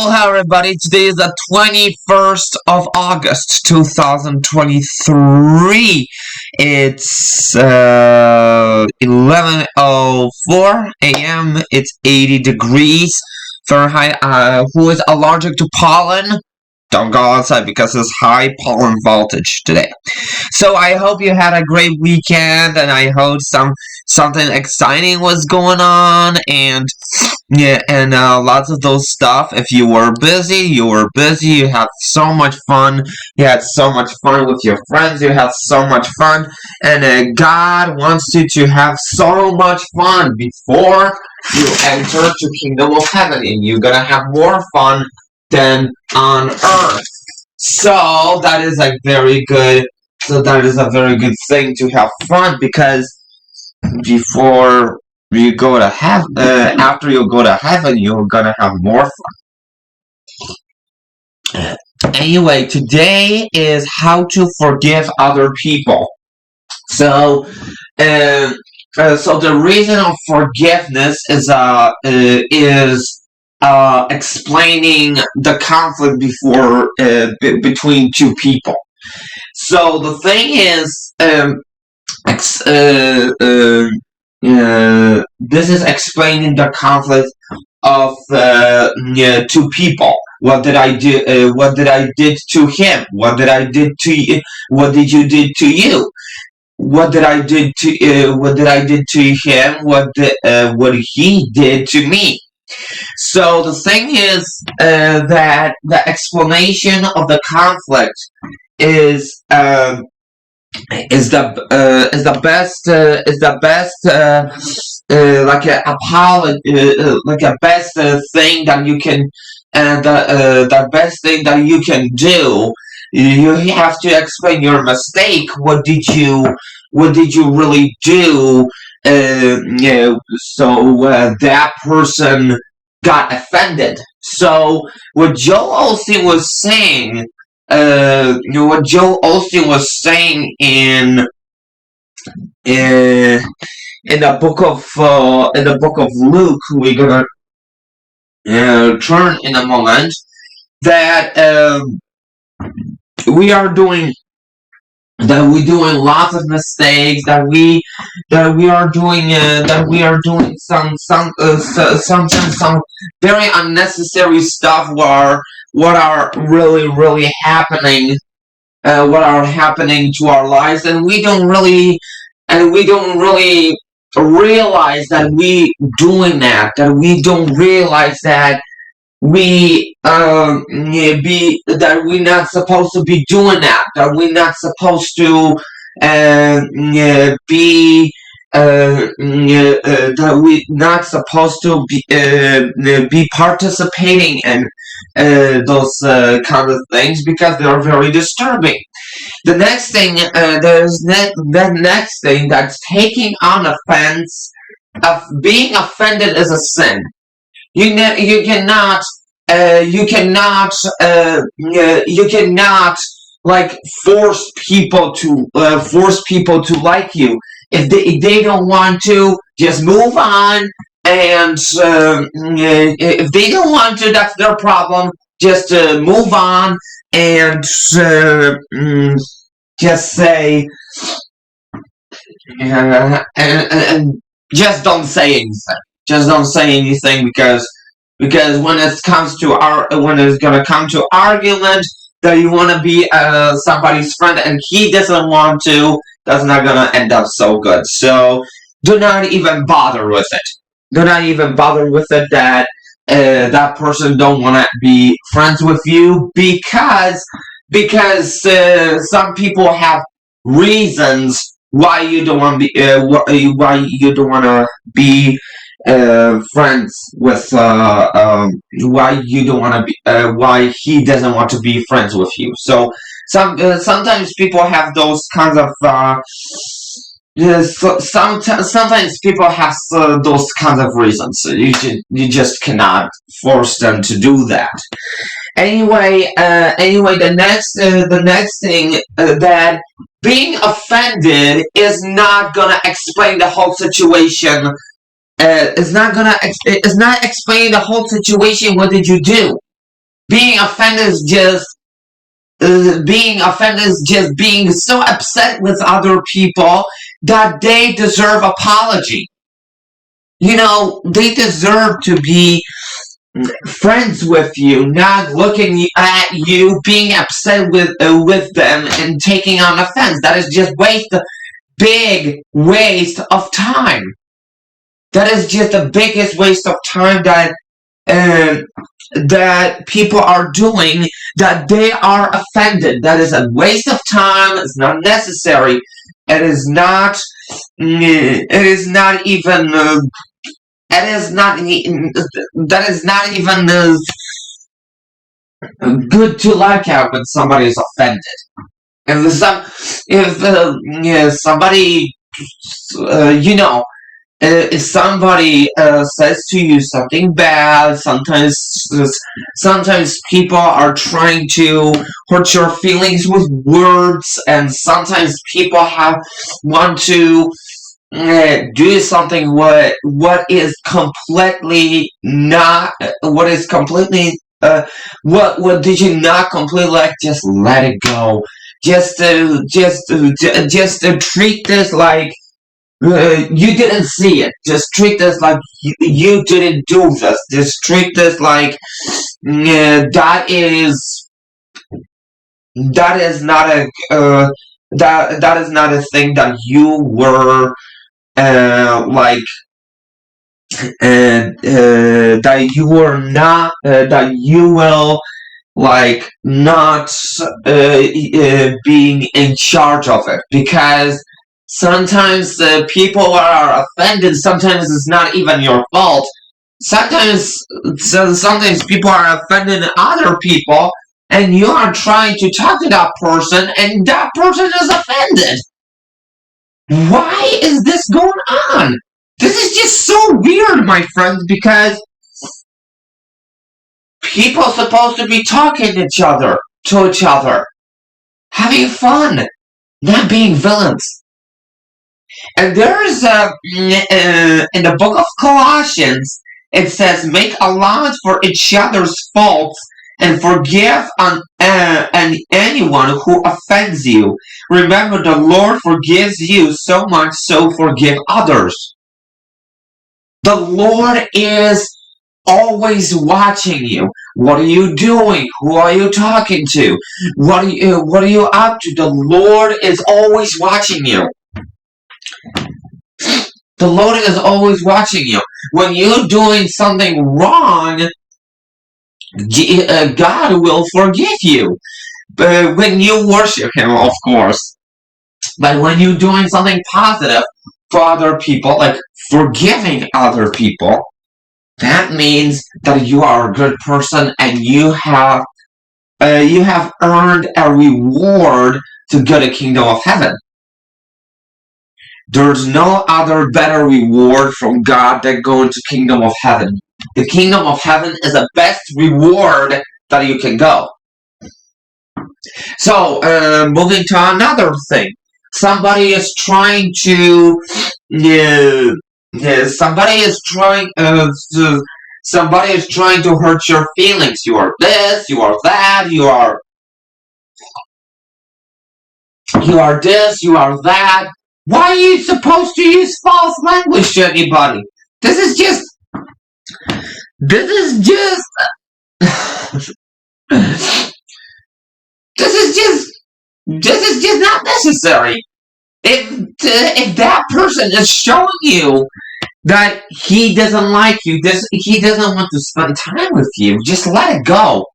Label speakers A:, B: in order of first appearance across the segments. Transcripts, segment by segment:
A: Hello everybody, today is the 21st of August 2023. It's 11:04 a.m. It's 80 degrees Fahrenheit. Who is allergic to pollen? Don't go outside because it's high pollen voltage today. So I hope you had a great weekend, and I hope something exciting was going on, and yeah, and lots of those stuff. If you were busy, you were busy. You had so much fun. You had so much fun with your friends. You had so much fun, and God wants you to have so much fun before you enter to Kingdom of Heaven, and you're gonna have more fun than on earth. So that is a very good. So that is a very good thing to have fun, because before you go to heaven, after you go to heaven, you're gonna have more fun. Anyway, today is how to forgive other people. So, so the reason of forgiveness is explaining the conflict between two people. So the thing is, this is explaining the conflict of two people. What did I do? What did I did to him? What did I did to you? What did you did to you? What did I did to? What did I did to him? What he did to me? So the thing is that the explanation of the conflict is like a like a best thing that you can, the best thing that you can do. You have to explain your mistake. What did you really do? So that person got offended. So what Joel Osteen was saying, what Joel Osteen was saying in the book of Luke, we're gonna turn in a moment, that we're doing lots of mistakes, that we are doing sometimes some very unnecessary stuff, what are really happening, what are happening to our lives, and we don't really realize that we doing that we don't realize that we're not supposed to be doing that we're not supposed to be that we're not supposed to be participating in those kind of things, because they are very disturbing. The next thing, the next thing, that's taking on offense. Of being offended is a sin. You cannot like force people to like you. If they don't want to, just move on. And if they don't want to, that's their problem. Just move on, and just say, and just don't say anything. Just don't say anything, because when it's gonna come to argument, that you want to be somebody's friend and he doesn't want to, that's not gonna end up so good. So do not even bother with it. Do not even bother with it, that that person don't want to be friends with you, because some people have reasons why you don't want to be why you don't want to be friends with why you don't want to be why he doesn't want to be friends with you. So sometimes people have those kinds of sometimes people have those kinds of reasons. You just cannot force them to do that. Anyway, the next thing, that being offended is not gonna explain the whole situation. It's not explaining the whole situation. What did you do? being offended is just being so upset with other people that they deserve apology. You know, they deserve to be friends with you, not looking at you, being upset with them and taking on offense. That is just big waste of time. That is just the biggest waste of time that people are doing, that they are offended. That is a waste of time. It's not necessary. It is not. It is not even. It is not. That is not even good to like out when somebody is offended. If somebody, you know, if somebody says to you something bad, sometimes people are trying to hurt your feelings with words, and sometimes people want to do something what is completely not what did you not completely like. Just let it go. Just to treat this like you didn't see it. Just treat this like you didn't do this. Just treat this like that is not a that is not a thing that you were like that you were not that you will like not being in charge of it, because sometimes the people are offended. Sometimes it's not even your fault. Sometimes people are offending other people, and you are trying to talk to that person, and that person is offended. Why is this going on? This is just so weird, my friends, because people are supposed to be talking to each other, having fun, not being villains. And there's in the book of Colossians, it says, "Make allowance for each other's faults and forgive anyone who offends you. Remember, the Lord forgives you so much, so forgive others." The Lord is always watching you. What are you doing? Who are you talking to? What are you up to? The Lord is always watching you. The Lord is always watching you. When you're doing something wrong, God will forgive you. But when you worship Him, of course. But when you're doing something positive for other people, like forgiving other people, that means that you are a good person, and you have earned a reward to go to the kingdom of heaven. There's no other better reward from God than going to kingdom of heaven. The kingdom of heaven is the best reward that you can go. So, moving to another thing. Somebody is trying to somebody is trying to hurt your feelings. You are this, you are that, you are this, you are that. Why are you supposed to use false language to anybody? This is just this is just not necessary. If that person is showing you that he doesn't like you, he doesn't want to spend time with you, just let it go.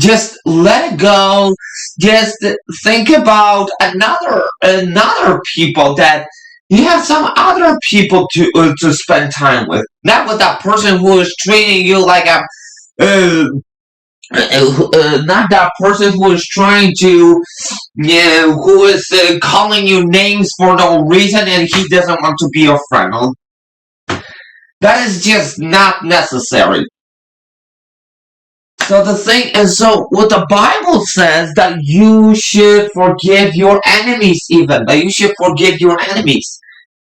A: Just let it go. Just think about another people, that you have some other people to spend time with, not with that person who is treating you like a not that person who is trying to, who is calling you names for no reason, and he doesn't want to be your friend. That is just not necessary. So the thing is, so what the Bible says, that you should forgive your enemies, even that you should forgive your enemies.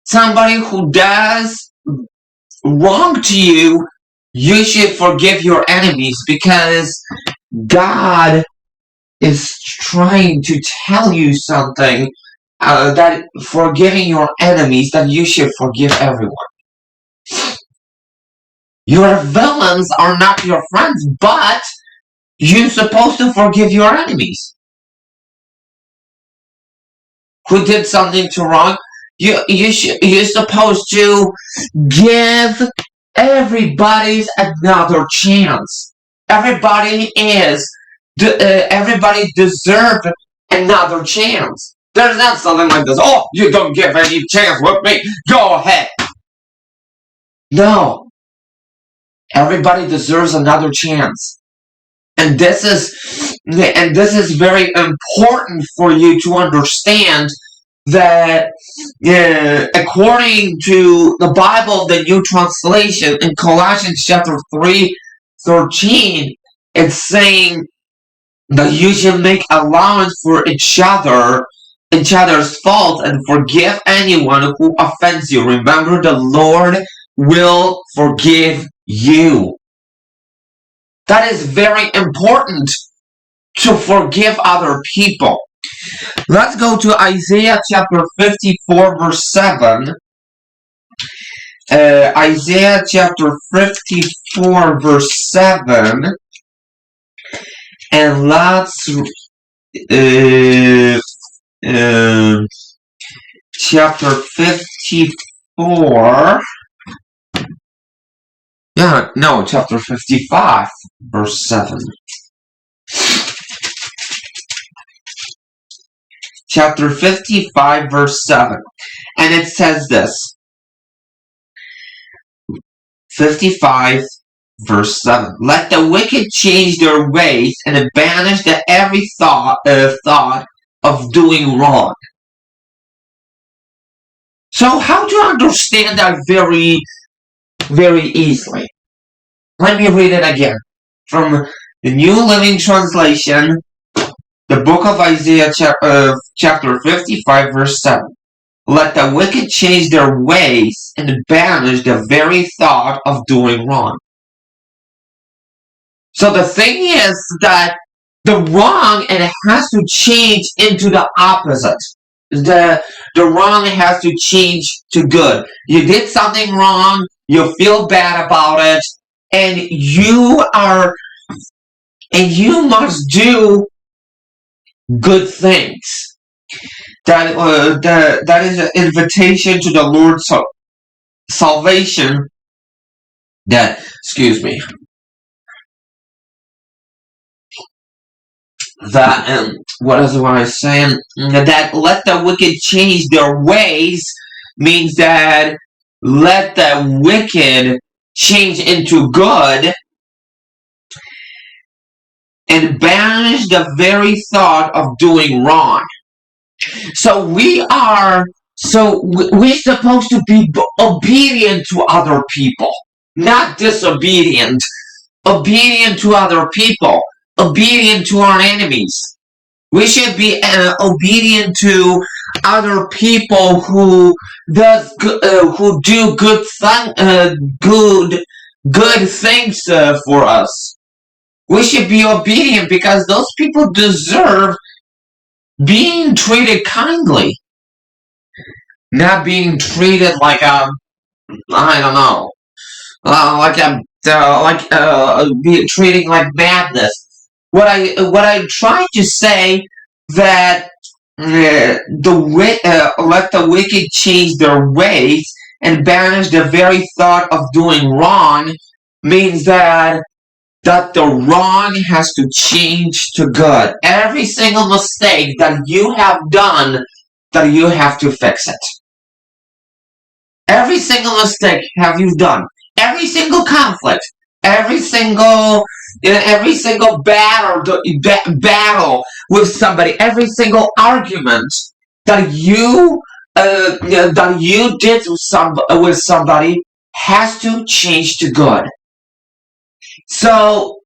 A: Somebody who does wrong to you, you should forgive your enemies, because God is trying to tell you something, that forgiving your enemies, that you should forgive everyone. Your villains are not your friends, but you're supposed to forgive your enemies who did something to wrong. You're supposed to give everybody another chance. Everybody deserves another chance. There's not something like this. Oh, you don't give any chance with me. Go ahead. No, everybody deserves another chance. And this is very important for you to understand that, according to the Bible, the New Translation, in Colossians chapter 3:13, it's saying that you should make allowance for each other's faults, and forgive anyone who offends you. Remember, the Lord will forgive you. That is very important, to forgive other people. Let's go to Isaiah chapter 54 verse 7. Isaiah chapter 54 verse 7. And let's chapter 54. Chapter 55 verse 7. Chapter 55 verse 7. And it says this. 55 verse 7. Let the wicked change their ways, and banish every thought of doing wrong. So how to understand that very, very easily? Let me read it again. From the New Living Translation, the book of Isaiah chapter 55 verse 7. Let the wicked change their ways, and banish the very thought of doing wrong. So the thing is that the wrong, it has to change into the opposite. The wrong has to change to good. You did something wrong, you feel bad about it, and you must do good things. That is an invitation to the Lord's salvation. What is what I'm saying? That let the wicked change their ways means that let the wicked change into good, and banish the very thought of doing wrong. So we're supposed to be obedient to other people, not disobedient. Obedient to other people, obedient to our enemies. We should be obedient to other people who do good things for us. We should be obedient because those people deserve being treated kindly, not being treated like I don't know, treating like madness. What I'm trying to say, that let the wicked change their ways, and banish the very thought of doing wrong, means that the wrong has to change to good. Every single mistake that you have done, that you have to fix it. Every single mistake have you done. Every single conflict. Every single battle with somebody. Every single argument that you did with somebody has to change to good. So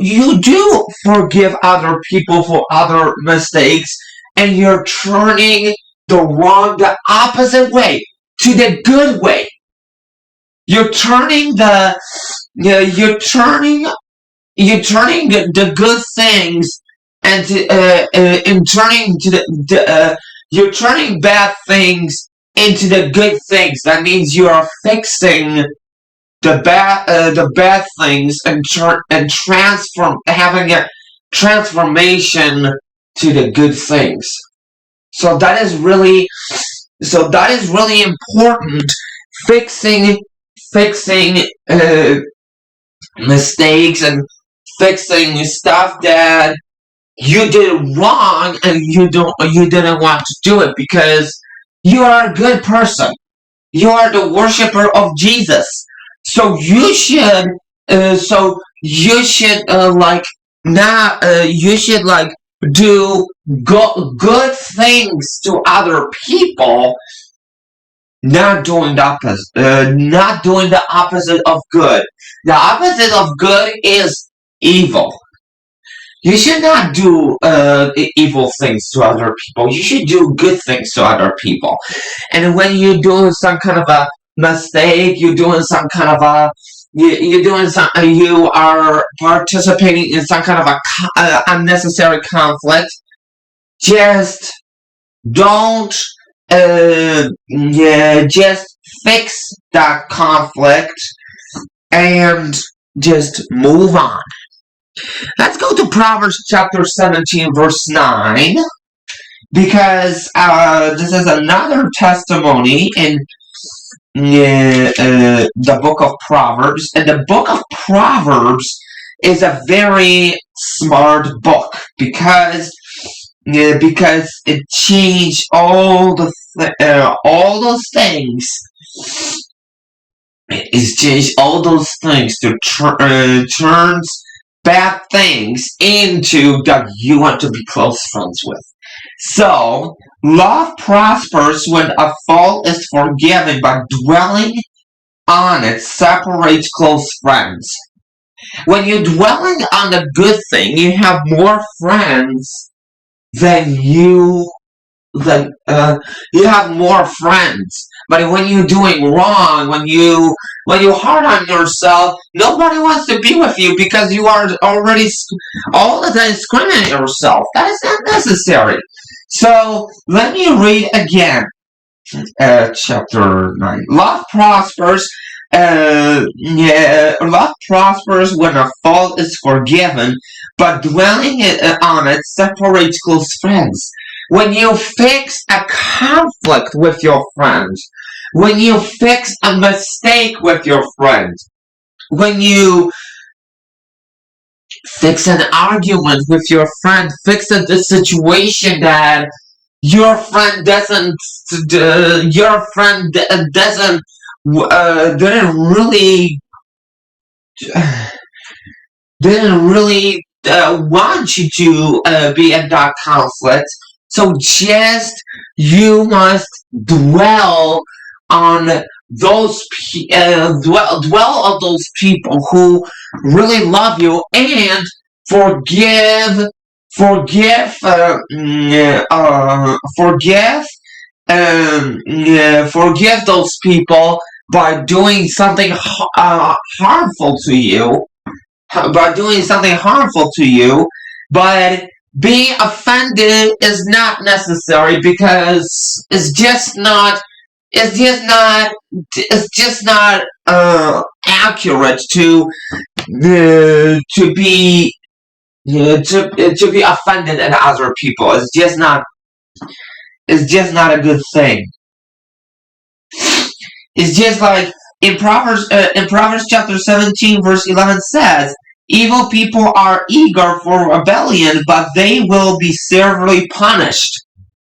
A: you do forgive other people for other mistakes, and you're turning the opposite way to the good way. You're turning you're turning the good things and turning to you're turning bad things into the good things. That means you are fixing the bad things and having a transformation to the good things. So that is really important. Fixing mistakes and fixing stuff that you did wrong and you didn't want to do it because you are a good person. You are the worshiper of Jesus. So you should like not you should like do good things to other people, not doing the opposite of good. The opposite of good is evil. You should not do evil things to other people. You should do good things to other people. And when you do some kind of a mistake, you're doing some kind of a you are participating in some kind of a unnecessary conflict. Just don't just fix that conflict and just move on. Let's go to Proverbs chapter 17, verse 9, because this is another testimony in the book of Proverbs. And the book of Proverbs is a very smart book because it changed all those things. It's changed all those things to turns bad things into that you want to be close friends with. So, love prospers when a fault is forgiven, but dwelling on it separates close friends. When you're dwelling on a good thing, you have more friends than you have more friends. But when you're doing wrong, when you hard on yourself, nobody wants to be with you because you are already all the time screaming at yourself. That is not necessary. So let me read again. Chapter 9. Love prospers. Love prospers when a fault is forgiven, but dwelling on it separates close friends. When you fix a conflict with your friends, when you fix a mistake with your friends, when you fix an argument with your friend, fix the situation that your friend doesn't didn't really want you to be in that conflict. So just you must dwell on those dwell on those people who really love you and forgive forgive forgive those people by doing something harmful to you, but being offended is not necessary because it's just not accurate to be offended at other people. It's just not a good thing. It's just like in Proverbs chapter 17 verse 11 says, evil people are eager for rebellion, but they will be severely punished.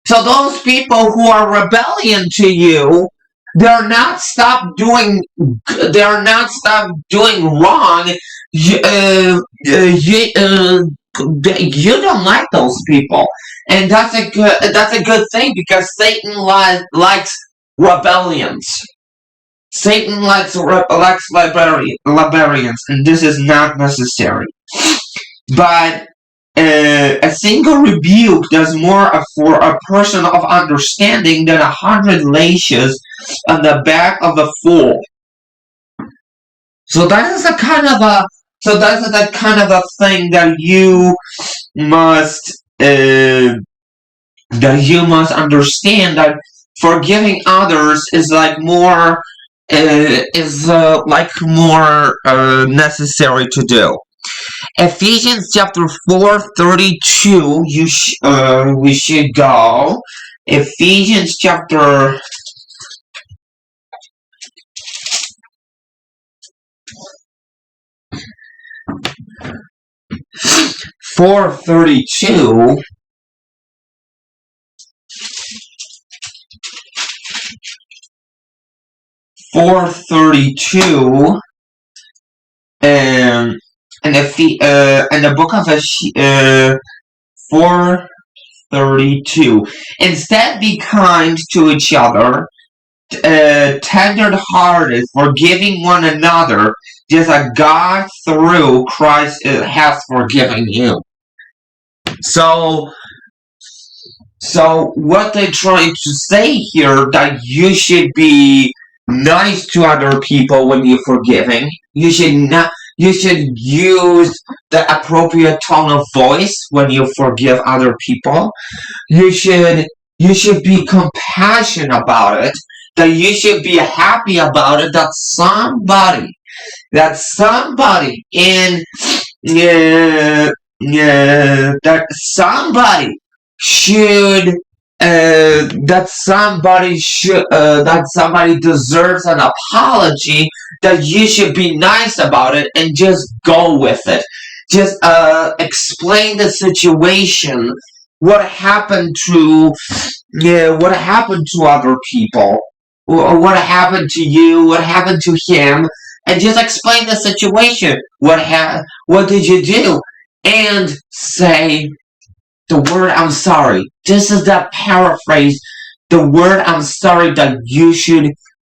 A: So those people who are rebellion to you, they're not stop doing wrong. You don't like those people, and that's a good thing because Satan likes rebellions. Satan likes librarians, and this is not necessary. But a single rebuke does more for a person of understanding than 100 lashes on the back of a fool. So that is a kind of So that's the kind of a thing that you must understand, that forgiving others is like more necessary to do. Ephesians chapter 4:32. We should go. Ephesians chapter 4:32. And the book of 4:32. Instead, be kind to each other, tender-hearted, forgiving one another, just as God through Christ has forgiven you. So what they're trying to say here, that you should be nice to other people when you're forgiving. You should use the appropriate tone of voice when you forgive other people. You should be compassionate about it. That you should be happy about it. That somebody in that somebody should that somebody deserves an apology, that you should be nice about it and just go with it. Just explain the situation, what happened to other people, what happened to you, what happened to him, and just explain the situation. What did you do? And say the word "I'm sorry." This is the paraphrase. The word "I'm sorry" that you should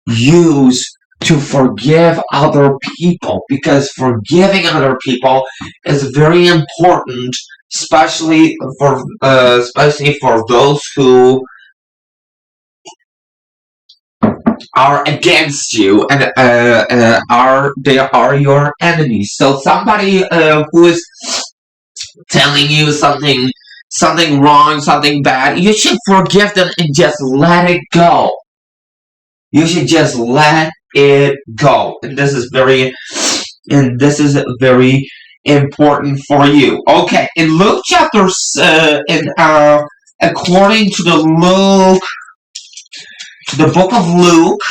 A: use to forgive other people, because forgiving other people is very important, especially for those who are against you and are your enemies. So somebody who is telling you something wrong, something bad, you should forgive them and just let it go. You should just let it go. And this is very important for you. Okay, in Luke chapter according to the book of Luke,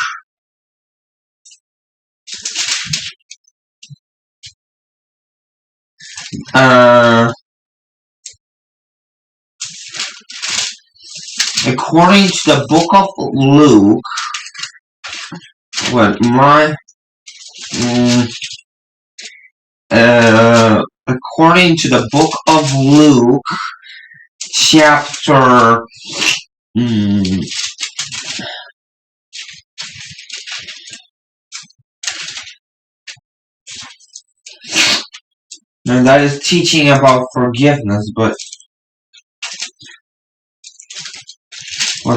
A: according to the book of Luke, according to the book of Luke, chapter and that is teaching about forgiveness, but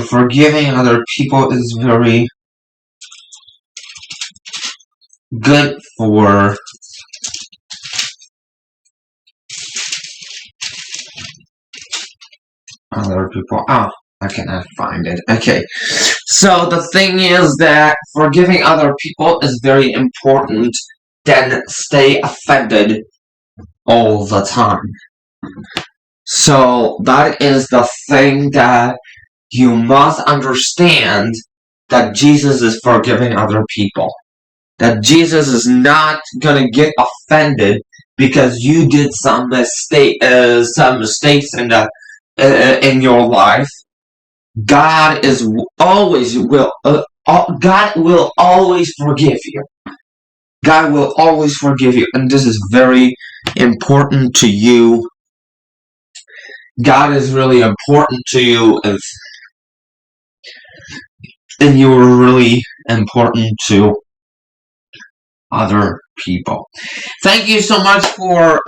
A: forgiving other people is very good for other people. Oh, I cannot find it. Okay, so the thing is that forgiving other people is very important than stay offended all the time. So that is the thing that you must understand, that Jesus is forgiving other people. That Jesus is not gonna get offended because you did some mistakes in your life. God will always forgive you. God will always forgive you, and this is very important to you. God is really important to you, and you are really important to other people. Thank you so much for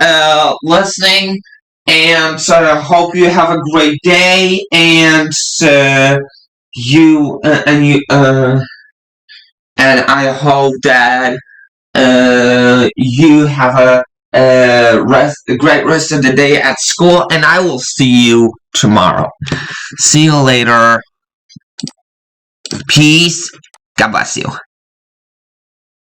A: listening, and I hope you have a great day, and and I hope that you have a great rest of the day at school, and I will see you tomorrow. See you later. Peace. God bless you.